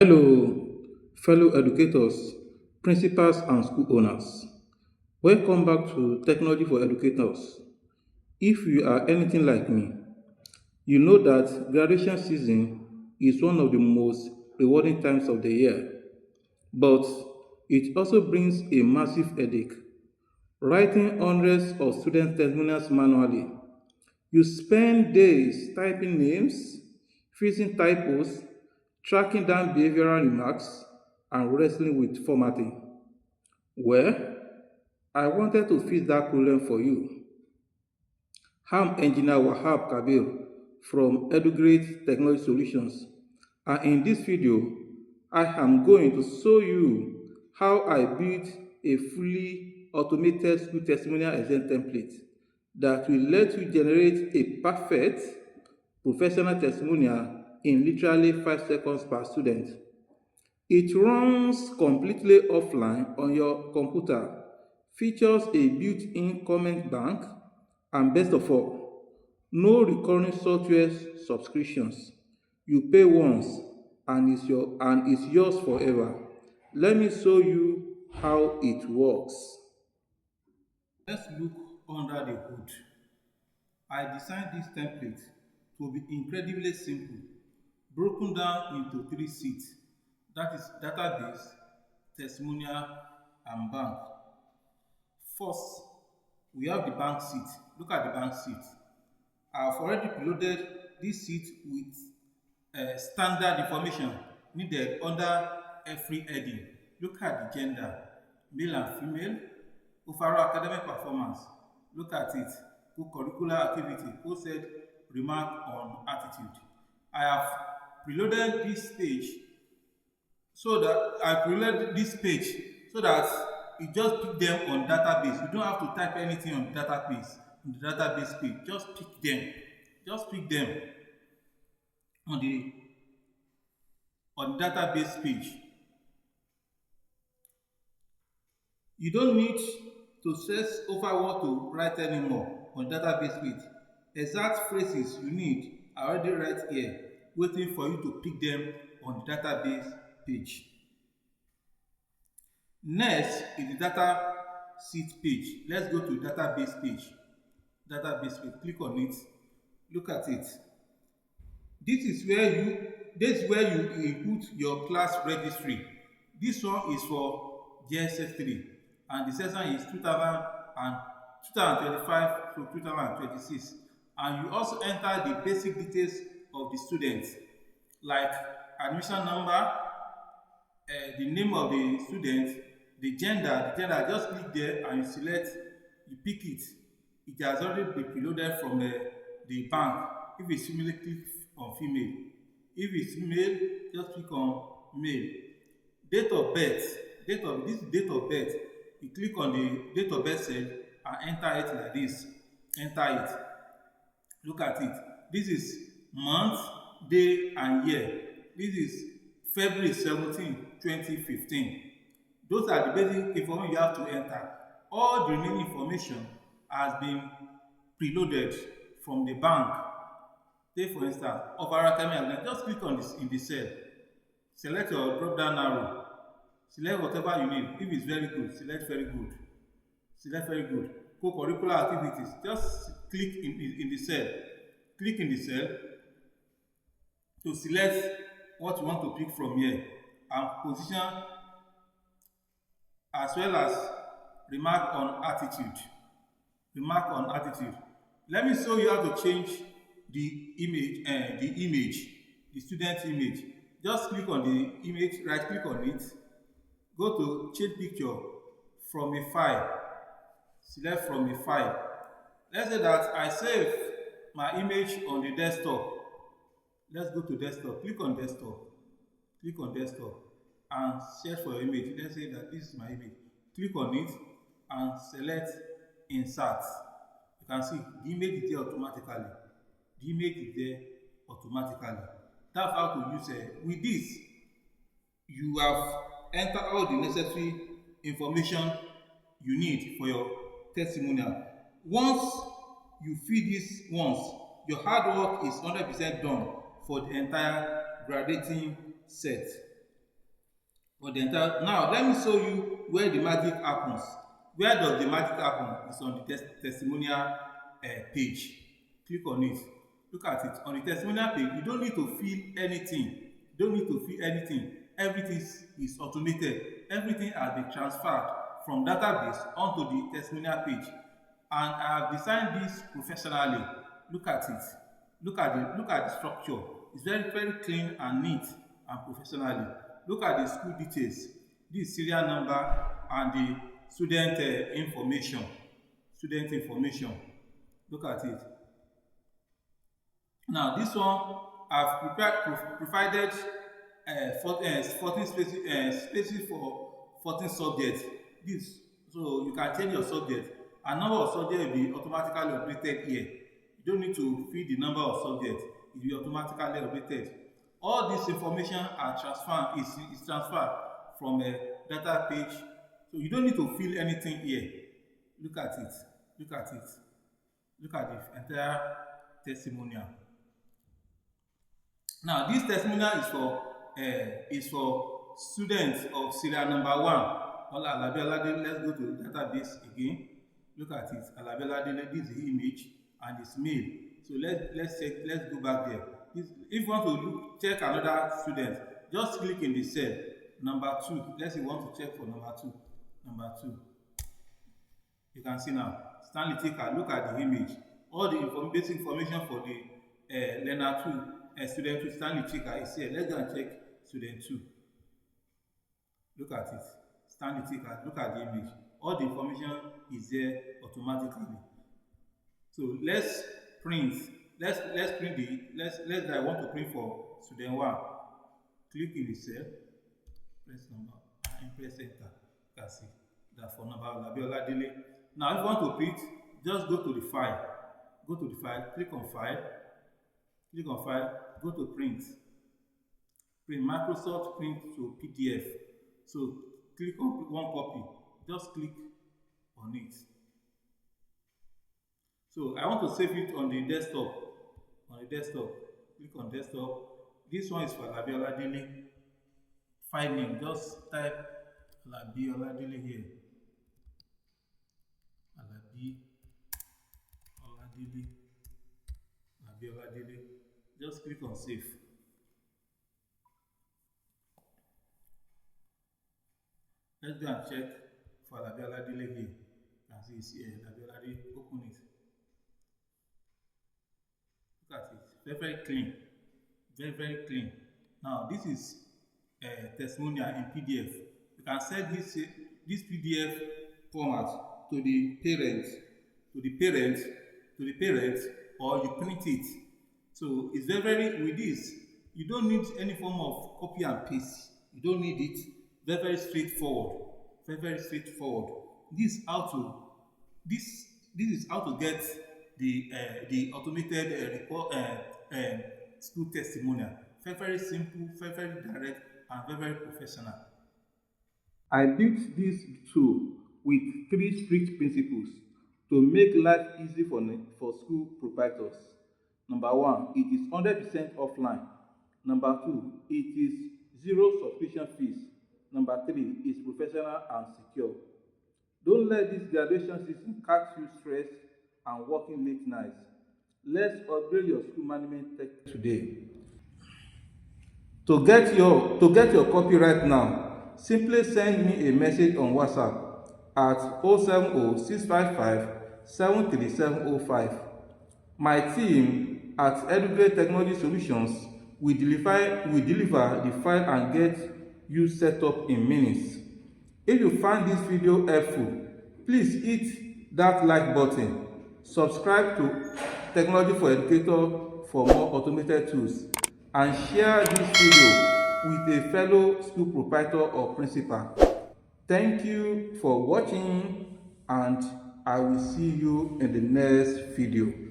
Hello, fellow educators, principals, and school owners. Welcome back to Technology for Educators. If you are anything like me, you know that graduation season is one of the most rewarding times of the year, but it also brings a massive headache. Writing hundreds of student testimonials manually, you spend days typing names, fixing typos, tracking down behavioral remarks, and wrestling with formatting. Well, I wanted to fix that problem for you. I'm Engineer Wahab Kabir from Edugreat Technology Solutions, and in this video, I am going to show you how I built a fully automated school testimonial exam template that will let you generate a perfect professional testimonial in literally 5 seconds per student. It runs completely offline on your computer, features a built-in comment bank, and best of all, no recurring software subscriptions. You pay once and it's yours forever. Let me show you how it works. Let's look under the hood. I designed this template to be incredibly simple, broken down into three seats. That is database, testimonial, and bank. First, we have the bank seat. Look at the bank seat. I've already preloaded this seat with standard information needed under every heading. Look at the gender, male and female, overall academic performance. Look at it. Co-curricular activity, posted remark on attitude. I have preloaded this page so that I preload this page so that you just pick them on database. You don't have to type anything on the database page. Just pick them. Just pick them on the database page. You don't need to stress over what to write anymore on database page. Exact phrases you need are already right here, waiting for you to pick them on the database page. Next is the data sheet page. Let's go to database page. Database page. Click on it. Look at it. This is where you input your class registry. This one is for JSS 3 and the session is 2025 to 2026, and you also enter the basic details of the student like admission number, the name of the student, the gender. Just click there and you select, you pick it. It has already been preloaded from the bank. If it's female, click on female. If it's male, just click on male. Date of birth, this is date of birth. You click on the date of birth cell and enter it like this. Enter it. Look at it. This is month, day, and year. This is February 17, 2015. Those are the basic information you have to enter. All the remaining information has been preloaded from the bank. Take for instance, overall academic, just click on this in the cell. Select your drop down arrow. Select whatever you need. If it's very good, select very good. Select very good. Co-curricular activities. Just click in the cell. Click in the cell to select what you want to pick from here and position, as well as remark on attitude. Remark on attitude. Let me show you how to change the student image. Just click on the image, right click on it, go to change picture from a file, select from a file. Let's say that I save my image on the desktop. Let's go to desktop, click on desktop, click on desktop and search for your image. Let's say that this is my image. Click on it and select insert. You can see the image is there automatically. The image is there automatically. That's how to use it. With this, you have entered all the necessary information you need for your testimonial. Once you fill this once, your hard work is 100% done for the entire graduating set. for the entire. Now let me show you where the magic happens. Where does the magic happen? It's on the testimonial page. Click on it. Look at it. On the testimonial page, you don't need to fill anything. You don't need to fill anything. Everything is automated. Everything has been transferred from database onto the testimonial page. And I have designed this professionally. Look at it. Look at the structure. It's very clean and neat and professionally. Look at the school details. This serial number and the student information. Student information. Look at it. Now this one I've provided 14 spaces for 14 subjects. This, so you can change your subject. A number of subjects will be automatically updated here. You don't need to fill the number of subjects. It will be automatically updated. All this information are transferred from a data page. So you don't need to fill anything here. Look at it. Look at it. Look at the entire testimonial. Now this testimonial is for students of serial number 1. Alabi Oladele. Let's go to the database again. Look at it. Alabi Oladele. This is the image and it's male. So let's check. Let's go back there. If you want to check another student, just click in the cell number 2. Let's say you want to check for number 2. Number 2. You can see now. Stanley Tika. Look at the image. All the basic information for the learner 2, student 2, Stanley Tika is here. Let's go and check student 2. Look at it. Stanley Tika. Look at the image. All the information is there automatically. So let's print. Let's print the let's I want to print for student 1. Click in the cell, press number and press enter. You can see that for number Alabi Oladele. Now if you want to print, just go to the file. Go to the file, click on file, go to print. Print Microsoft print to PDF. So click on one copy. Just click on it. So I want to save it on the desktop. Click on desktop. This one is for Alabi Oladele. File name. Just type Alabi Oladele here. Alabi Oladele. Just click on save. Let's go and check for Alabi Oladele here. As you see here, Alabi Oladele. Open it. Look at it. Very clean. Very clean. Now this is a testimonial in PDF. You can send this PDF format to the parents, or you print it. So it's very with this. You don't need any form of copy and paste. You don't need it. Very straightforward. Very straightforward. This is how to get the automated school testimonial. Very simple, very direct, and very professional. I built this tool with 3 strict principles to make life easy for school proprietors. Number 1, it is 100% offline. Number 2, it is 0 subscription fees. Number 3, it's professional and secure. Don't let this graduation season catch you stressed and working late nights. Let's upgrade your school management tech today. To get your copy right now, simply send me a message on WhatsApp at 070-655-73705. My team at Edugreat Technology Solutions will deliver the file and get you set up in minutes. If you find this video helpful, please hit that like button. Subscribe to Technology for Educator for more automated tools, and share this video with a fellow school proprietor or principal. Thank you for watching, and I will see you in the next video.